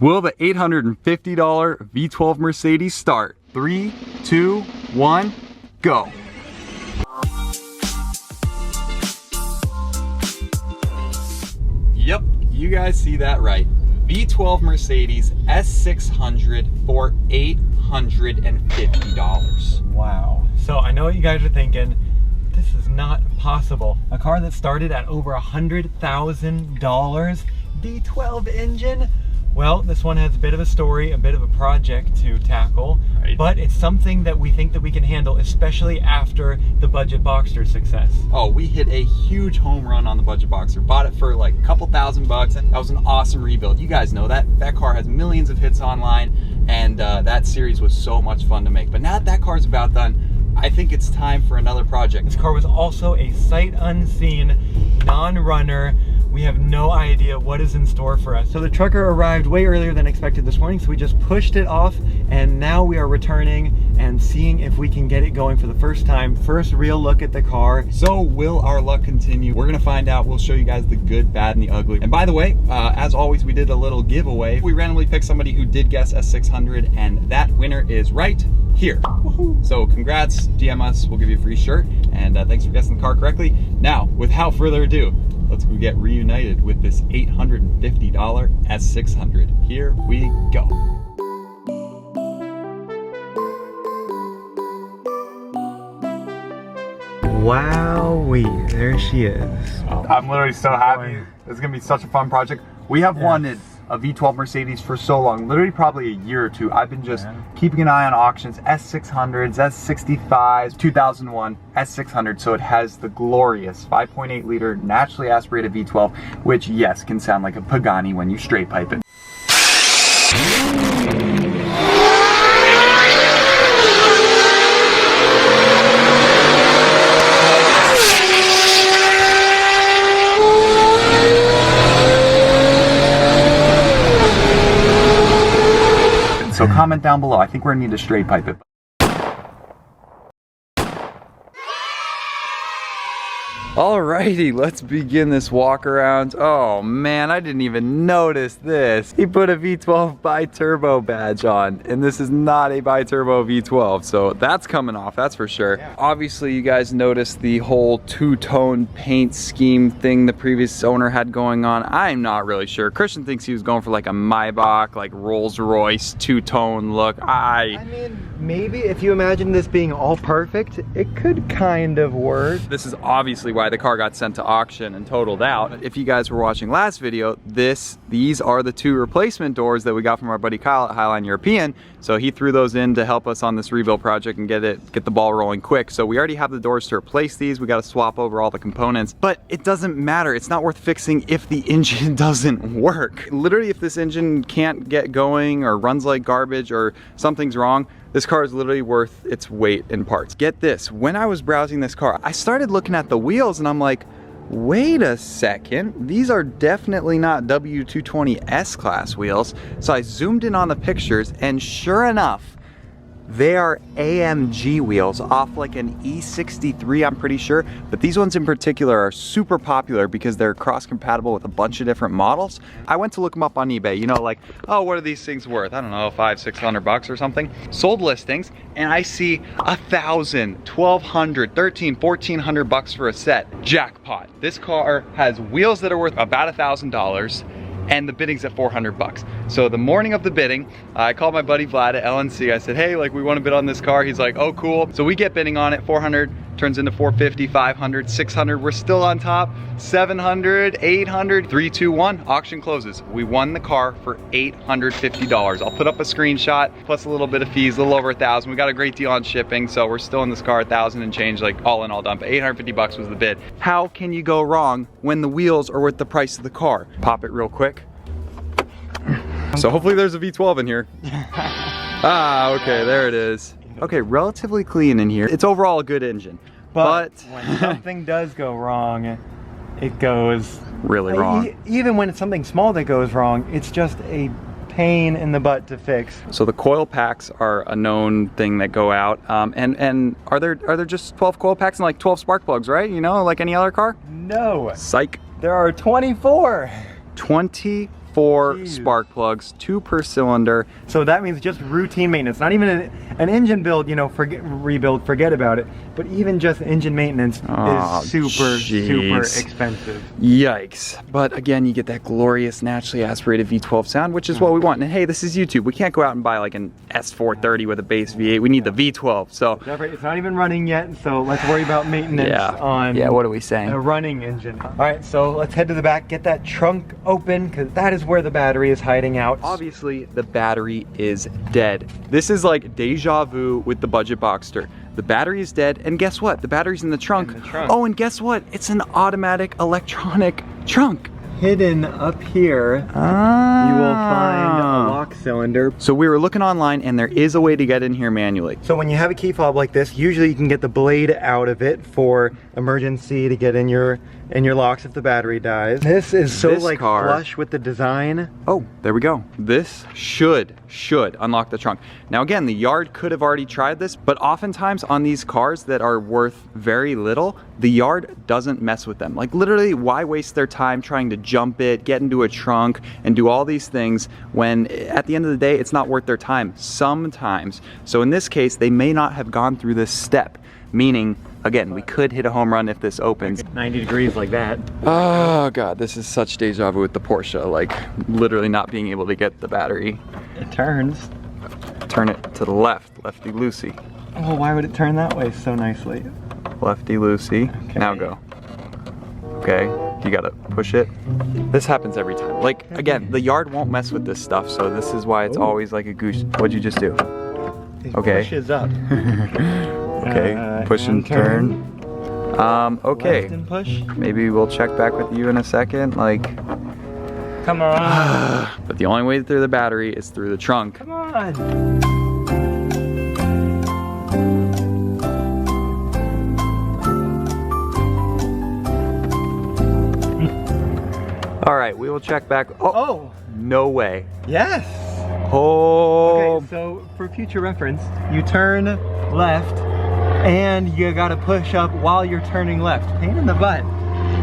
Will the $850 V12 Mercedes start? 3, 2, 1, go. Yep, you guys see that right. V12 Mercedes S600 for $850. Wow. So I know what you guys are thinking. This is not possible. A car that started at over $100,000, V12 engine. Well, this one has a bit of a story, a bit of a project to tackle, right, but it's something that we think that we can handle, especially after the Budget Boxster success. Oh, we hit a huge home run on the Budget Boxster. Bought it for like a couple $1,000. That was an awesome rebuild. You guys know that. That car has millions of hits online, and that series was so much fun to make. But now that car's about done, I think it's time for another project. This car was also a sight unseen, non-runner. We have no idea what is in store for us. So the trucker arrived way earlier than expected this morning, so we just pushed it off, and now we are returning and seeing if we can get it going for the first time. First real look at the car. So will our luck continue? We're gonna find out. We'll show you guys the good, bad, and the ugly. And by the way, as always, we did a little giveaway. We randomly picked somebody who did guess S600, and that winner is right here. Woohoo. So congrats, DM us, we'll give you a free shirt, and thanks for guessing the car correctly. Now, without further ado, let's go get reunited with this $850 S600. Here we go. Wowee, there she is. I'm literally so happy. It's gonna be such a fun project. We have wanted a V12 Mercedes for so long, literally probably a year or two. I've been just keeping an eye on auctions, S600s, S65s, 2001 S600, so it has the glorious 5.8 liter naturally aspirated V12, which yes, can sound like a Pagani when you straight pipe it. So comment down below. I think we're gonna need to straight pipe it. Alrighty, let's begin this walk around. Oh man, I didn't even notice this. He put a V12 bi-turbo badge on, and this is not a bi-turbo V12, so that's coming off, that's for sure. Yeah. Obviously, you guys noticed the whole two-tone paint scheme thing the previous owner had going on. I'm not really sure. Christian thinks he was going for like a Maybach, like Rolls-Royce two-tone look. I mean, maybe if you imagine this being all perfect, it could kind of work. This is obviously why the car got sent to auction and totaled out. If you guys were watching last video, these are the two replacement doors that we got from our buddy Kyle at Highline European. So he threw those in to help us on this rebuild project and get the ball rolling quick. So we already have the doors to replace these. We got to swap over all the components, but it doesn't matter. It's not worth fixing if the engine doesn't work. Literally, if this engine can't get going or runs like garbage or something's wrong, this car is literally worth its weight in parts. Get this, when I was browsing this car, I started looking at the wheels and I'm like, wait a second, these are definitely not W220 class wheels. So I zoomed in on the pictures, and sure enough, they are AMG wheels off like an E63, I'm pretty sure. But these ones in particular are super popular because they're cross-compatible with a bunch of different models. I went to look them up on eBay, you know, like, oh, what are these things worth? I don't know, $500-600 or something. Sold listings, and I see $1,000, $1,200, $1,300, $1,400 for a set. Jackpot. This car has wheels that are worth about $1,000. And the bidding's at $400. So the morning of the bidding, I called my buddy Vlad at LNC. I said, hey, like, we want to bid on this car. He's like, oh, cool. So we get bidding on it. 400 turns into 450, 500, 600. We're still on top. 700, 800, 3, 2, 1. Auction closes. We won the car for $850. I'll put up a screenshot plus a little bit of fees, a little over $1,000. We got a great deal on shipping, so we're still in this car $1,000 and change, like all in all done. But $850 was the bid. How can you go wrong when the wheels are worth the price of the car? Pop it real quick. So hopefully there's a V12 in here. Ah, okay, there it is. Okay, relatively clean in here. It's overall a good engine. But when something does go wrong, it goes really wrong. Even when it's something small that goes wrong, it's just a pain in the butt to fix. So the coil packs are a known thing that go out. And are there just 12 coil packs and like 12 spark plugs, right? You know, like any other car? No. Psych. There are 24. 24 4 Jeez. spark plugs, 2 per cylinder. So that means just routine maintenance, not even an engine build, you know, rebuild, forget about it. But even just engine maintenance is super expensive. Yikes. But again, you get that glorious naturally aspirated V12 sound, which is what we want. And hey, this is YouTube. We can't go out and buy like an S430 with a base V8. We need the V12. So It's not even running yet, so let's worry about maintenance on what are we saying? a running engine. All right, so let's head to the back, get that trunk open, because that is where the battery is hiding out. Obviously, the battery is dead. This is like deja vu with the budget Boxster. The battery is dead, and guess what? The battery's in the trunk. Oh, and guess what? It's an automatic electronic trunk. Hidden up here, you will find a lock cylinder. So we were looking online, and there is a way to get in here manually. So when you have a key fob like this, usually you can get the blade out of it for emergency to get in your locks if the battery dies. This is so This like car- flush with the design. Oh, there we go. This should unlock the trunk. Now again, the yard could have already tried this, but oftentimes on these cars that are worth very little, the yard doesn't mess with them. Like literally, why waste their time trying to jump it, get into a trunk, and do all these things when at the end of the day, it's not worth their time sometimes. So in this case, they may not have gone through this step, meaning, again, we could hit a home run if this opens. 90 degrees like that. Oh God, this is such deja vu with the Porsche, like literally not being able to get the battery. It turns. Turn it to the left, lefty-loosey. Oh, why would it turn that way so nicely? Lefty-loosey, Okay. now go. Okay, you gotta push it. This happens every time. Like, again, the yard won't mess with this stuff, so this is why it's always like a goose. What'd you just do? It Okay. pushes up. Okay, push and turn. Okay. Left and push. Maybe we'll check back with you in a second, like. Come on. But the only way through the battery is through the trunk. Come on. All right, we will check back. Oh, no way. Yes. Oh. Okay, so for future reference, you turn left and you gotta push up while you're turning left. Pain in the butt.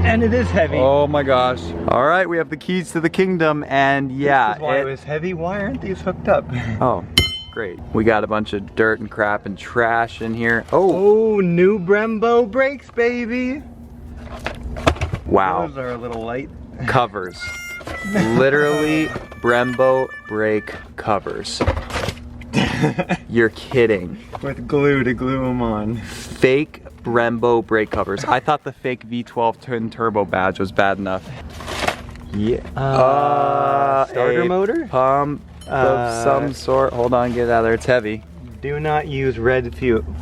And it is heavy. Oh my gosh. All right, we have the keys to the kingdom, and yeah. This is why it was heavy. Why aren't these hooked up? Oh, great. We got a bunch of dirt and crap and trash in here. Oh. Oh, new Brembo brakes, baby. Wow. Those are a little light. Covers. Literally Brembo brake covers. You're kidding. With glue to glue them on. Fake Brembo brake covers. I thought the fake V12 twin turbo badge was bad enough. Yeah. Starter a motor? Pump of some sort. Hold on, get it out of there. It's heavy. Do not use red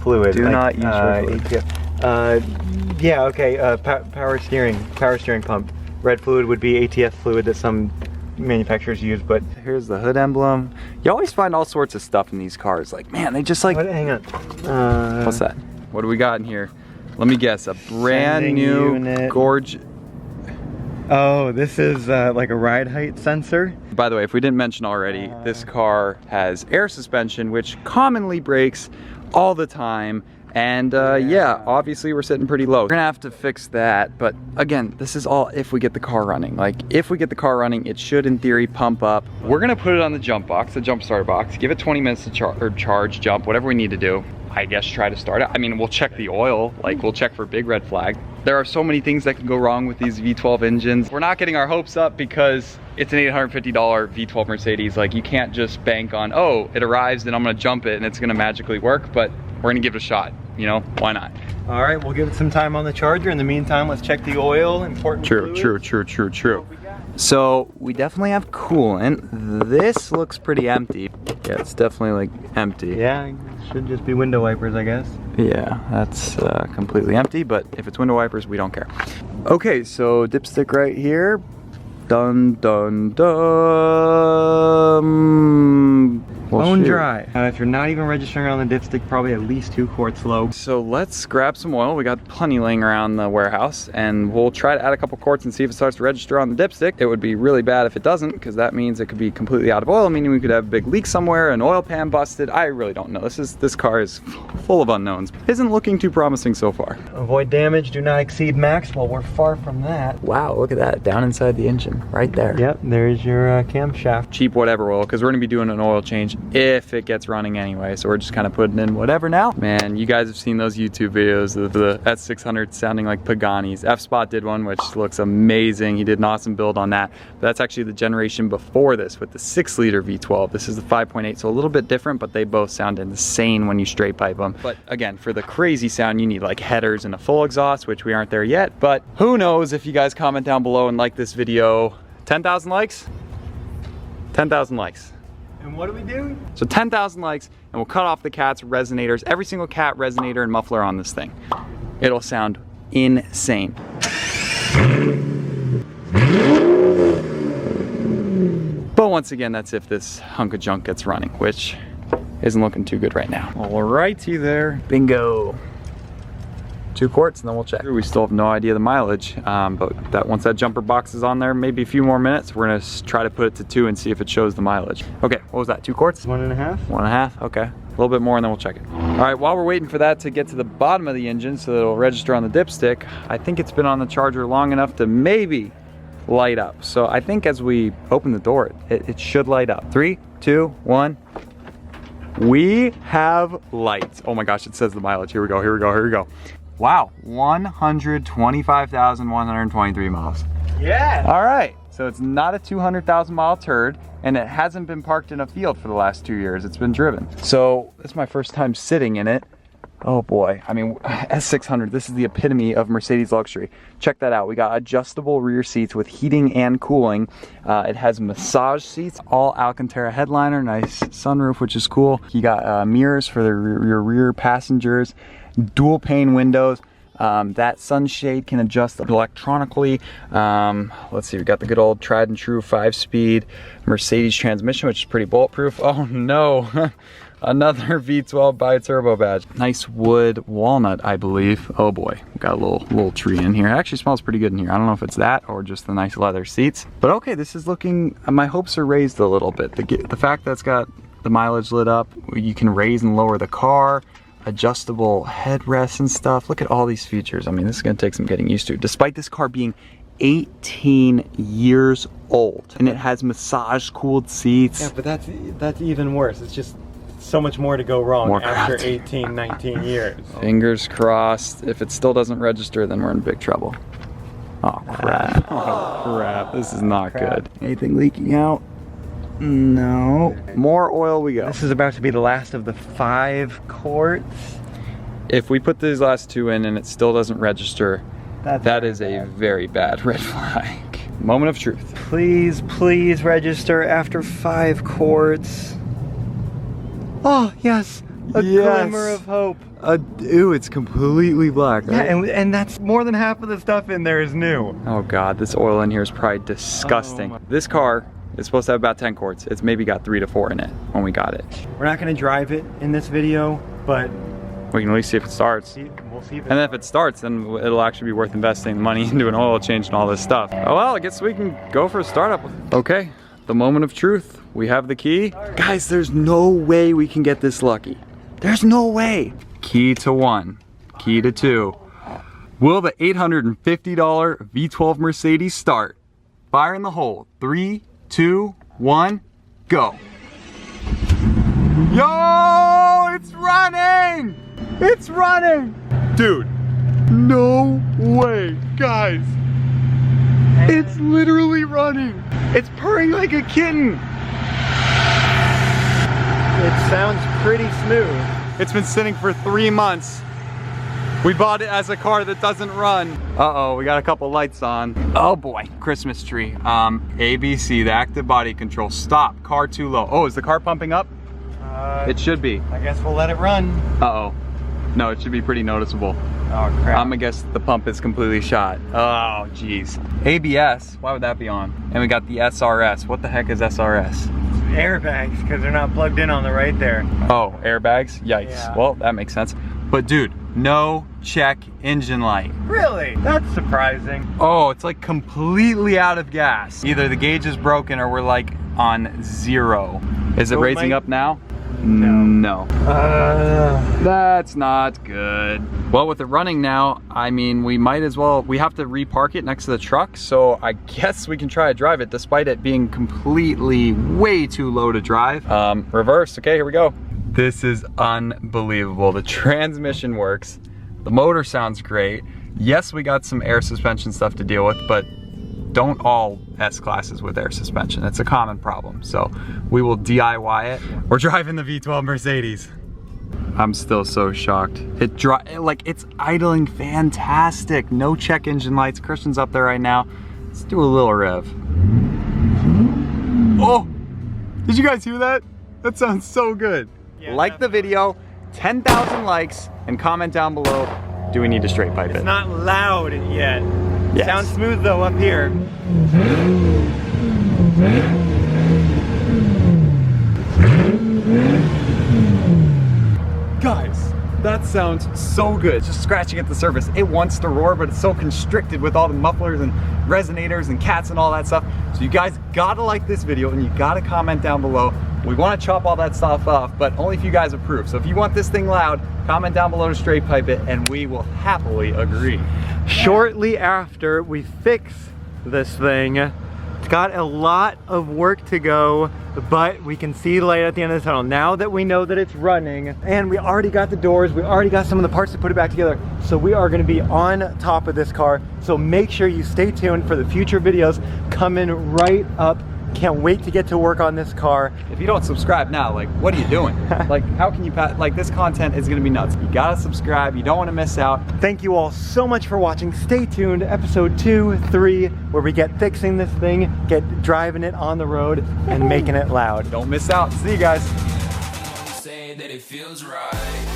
fluid. Do not use red fluid. Yeah, okay, power steering pump. Red fluid would be ATF fluid that some manufacturers use, but... Here's the hood emblem. You always find all sorts of stuff in these cars. Like, man, they just like... Hang on. What's that? What do we got in here? Let me guess, a brand new gorgeous... Oh, this is like a ride height sensor. By the way, if we didn't mention already, this car has air suspension, which commonly breaks all the time. And yeah, obviously we're sitting pretty low. We're gonna have to fix that, but again, this is all if we get the car running. Like, if we get the car running, it should in theory pump up. We're gonna put it on the jump box, the jump start box, give it 20 minutes to charge, jump, whatever we need to do. I guess try to start it. I mean, we'll check the oil, like we'll check for big red flag. There are so many things that can go wrong with these V12 engines. We're not getting our hopes up because it's an $850 V12 Mercedes. Like, you can't just bank on, oh, it arrives and I'm gonna jump it and it's gonna magically work, but we're gonna give it a shot. You know, why not? All right, we'll give it some time on the charger. In the meantime, let's check the oil, important fluids. True. So we definitely have coolant. This looks pretty empty. Yeah, it's definitely like empty. Yeah, it should just be window wipers, I guess. Yeah, that's completely empty, but if it's window wipers, we don't care. Okay, so dipstick right here. Dun dun dun. We'll bone dry. If you're not even registering on the dipstick, probably at least 2 quarts low. So let's grab some oil. We got plenty laying around the warehouse, and we'll try to add a couple quarts and see if it starts to register on the dipstick. It would be really bad if it doesn't, because that means it could be completely out of oil, meaning we could have a big leak somewhere, an oil pan busted. I really don't know. This car is full of unknowns. Isn't looking too promising so far. Avoid damage, do not exceed max. Well, we're far from that. Wow, look at that, down inside the engine, right there. Yep, there's your camshaft. Cheap whatever oil, because we're gonna be doing an oil change if it gets running anyway, so we're just kind of putting in whatever now. Man, you guys have seen those YouTube videos of the S600 sounding like Paganis. Effspot did one, which looks amazing. He did an awesome build on that. But that's actually the generation before this with the 6-liter V12. This is the 5.8, so a little bit different, but they both sound insane when you straight pipe them. But again, for the crazy sound, you need like headers and a full exhaust, which we aren't there yet. But who knows, if you guys comment down below and like this video. 10,000 likes? 10,000 likes. And what do we do? So 10,000 likes, and we'll cut off the cat's resonators, every single cat resonator and muffler on this thing. It'll sound insane. But once again, that's if this hunk of junk gets running, which isn't looking too good right now. Alrighty there, bingo. 2 quarts and then we'll check. We still have no idea the mileage, but once that jumper box is on there, maybe a few more minutes, we're gonna try to put it to 2 and see if it shows the mileage. Okay, what was that, 2 quarts? 1.5. 1.5, okay. A little bit more and then we'll check it. All right, while we're waiting for that to get to the bottom of the engine so that it'll register on the dipstick, I think it's been on the charger long enough to maybe light up. So I think as we open the door, it should light up. 3, 2, 1. We have lights. Oh my gosh, it says the mileage. Here we go, here we go, here we go. Wow, 125,123 miles. Yeah. All right, so it's not a 200,000 mile turd, and it hasn't been parked in a field for the last 2 years. It's been driven. So this is my first time sitting in it. Oh boy, I mean, S600, this is the epitome of Mercedes luxury. Check that out. We got adjustable rear seats with heating and cooling. It has massage seats, all Alcantara headliner, nice sunroof, which is cool. You got mirrors for your rear passengers, dual pane windows. That sunshade can adjust electronically. Let's see, we got the good old tried and true 5-speed Mercedes transmission, which is pretty bulletproof. Oh no. Another V12 bi-turbo badge. Nice wood walnut, I believe. Oh boy, we got a little tree in here. It actually smells pretty good in here. I don't know if it's that or just the nice leather seats. But okay, this is looking, my hopes are raised a little bit. The fact that it's got the mileage lit up, you can raise and lower the car, adjustable headrests and stuff. Look at all these features. I mean, this is gonna take some getting used to. Despite this car being 18 years old, and it has massage cooled seats. Yeah, but that's even worse. It's just so much more to go wrong after 18, 19 years. Fingers crossed. If it still doesn't register, then we're in big trouble. Oh crap. Oh crap. This is not good. Anything leaking out? No. More oil we go. This is about to be the last of the 5 quarts. If we put these last 2 in and it still doesn't register, that is a very bad red flag. Moment of truth. Please, please register after 5 quarts. Oh, yes. A glimmer of hope. Ew, it's completely black, right? Yeah, and that's more than half of the stuff in there is new. Oh God, this oil in here is probably disgusting. This car is supposed to have about 10 quarts. It's maybe got 3 to 4 in it when we got it. We're not gonna drive it in this video, but we can at least see if it starts. We'll see if and then if it starts, then it'll actually be worth investing the money into an oil change and all this stuff. Oh well, I guess we can go for a startup. Okay, the moment of truth. We have the key. Guys, there's no way we can get this lucky. There's no way. Key to 1, key to 2. Will the $850 V12 Mercedes start? Fire in the hole. 3, 2, 1, go. Yo, it's running! It's running! Dude, no way, guys. It's literally running. It's purring like a kitten. It sounds pretty smooth. It's been sitting for 3 months. We bought it as a car that doesn't run. Uh-oh, we got a couple lights on. Oh boy, Christmas tree. ABC, the active body control. Stop, car too low. Oh, is the car pumping up? It should be. I guess we'll let it run. Uh-oh. No, it should be pretty noticeable. Oh crap. I'm gonna guess the pump is completely shot. Oh, geez. ABS, why would that be on? And we got the SRS. What the heck is SRS? airbags because they're not plugged in on the right there. Oh, airbags? Yikes. Yeah. Well, that makes sense. But dude, no check engine light. Really? That's surprising. Oh, it's like completely out of gas. Either the gauge is broken or we're like on 0. Is it So raising up now? No. That's not good. Well, with it running now, I mean, we might as well, we have to repark it next to the truck, so I guess we can try to drive it despite it being completely way too low to drive. Reverse, okay, here we go. This is unbelievable. The transmission works, the motor sounds great. Yes, we got some air suspension stuff to deal with, but don't all S-classes with air suspension. It's a common problem, so we will DIY it. We're driving the V12 Mercedes. I'm still so shocked. It's idling fantastic. No check engine lights. Christian's up there right now. Let's do a little rev. Oh, did you guys hear that? That sounds so good. Yeah, like the video, 10,000 likes, and comment down below, do we need to straight pipe it? It's not loud yet. Yes. Sounds smooth though up here. Guys, that sounds so good. Just scratching at the surface. It wants to roar, but it's so constricted with all the mufflers and resonators and cats and all that stuff. So you guys gotta like this video and you gotta comment down below. We wanna chop all that stuff off, but only if you guys approve. So if you want this thing loud, comment down below to straight pipe it and we will happily agree. Shortly after we fix this thing, it's got a lot of work to go, but we can see the light at the end of the tunnel. Now that we know that it's running, and we already got the doors, we already got some of the parts to put it back together, so we are gonna be on top of this car. So make sure you stay tuned for the future videos coming right up. Can't wait to get to work on this car. If you don't subscribe now, like, what are you doing? Like, how can you, like, this content is gonna be nuts. You gotta subscribe, you don't wanna miss out. Thank you all so much for watching. Stay tuned, episode 2, 3, where we get fixing this thing, get driving it on the road, and making it loud. Don't miss out. See you guys. Saying that it feels right.